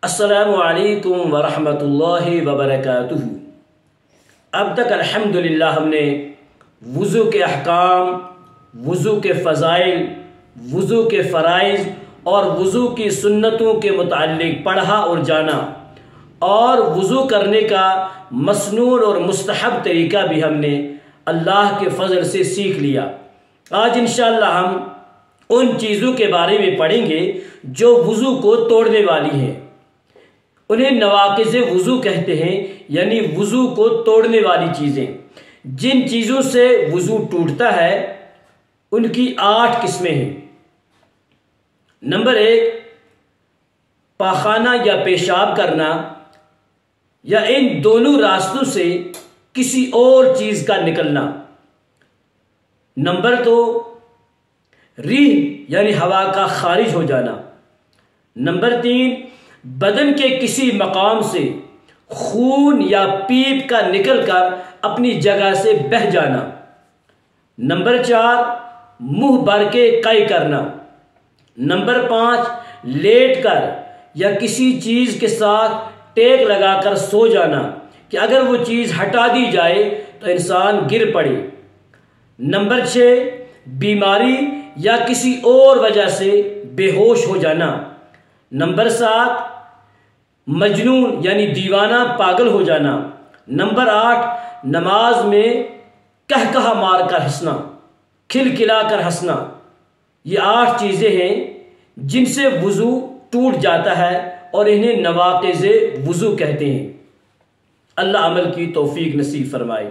السلام علیکم ورحمۃ اللہ وبرکاتہ۔ اب تک الحمدللہ ہم نے وضو کے احکام، وضو کے فضائل، وضو کے فرائض اور وضو کی سنتوں کے متعلق پڑھا اور جانا، اور وضو کرنے کا مسنون اور مستحب طریقہ بھی ہم نے اللہ کے فضل سے سیکھ لیا۔ آج انشاءاللہ ہم ان چیزوں کے بارے میں پڑھیں گے جو وضو کو توڑنے والی ہیں۔ انہیں نواقض وضو کہتے ہیں، یعنی وضو کو توڑنے والی چیزیں۔ جن چیزوں سے وضو ٹوٹتا ہے ان کی 8 قسمیں ہیں۔ نمبر 1، پاخانہ یا پیشاب کرنا یا ان دونوں راستوں سے کسی اور چیز کا نکلنا۔ نمبر 2، ریح یعنی ہوا کا خارج ہو جانا۔ نمبر 3، بدن کے کسی مقام سے خون یا پیپ کا نکل کر اپنی جگہ سے بہہ جانا۔ نمبر 4، منہ بھر کے قے کرنا۔ نمبر 5، لیٹ کر یا کسی چیز کے ساتھ ٹیک لگا کر سو جانا کہ اگر وہ چیز ہٹا دی جائے تو انسان گر پڑے۔ نمبر 6، بیماری یا کسی اور وجہ سے بے ہوش ہو جانا۔ نمبر 7، مجنون یعنی دیوانہ پاگل ہو جانا۔ نمبر 8، نماز میں کہکہا مار کر ہنسنا، کھلکھلا کر ہنسنا۔ یہ 8 چیزیں ہیں جن سے وضو ٹوٹ جاتا ہے اور انہیں نواقض وضو کہتے ہیں۔ اللہ عمل کی توفیق نصیب فرمائے۔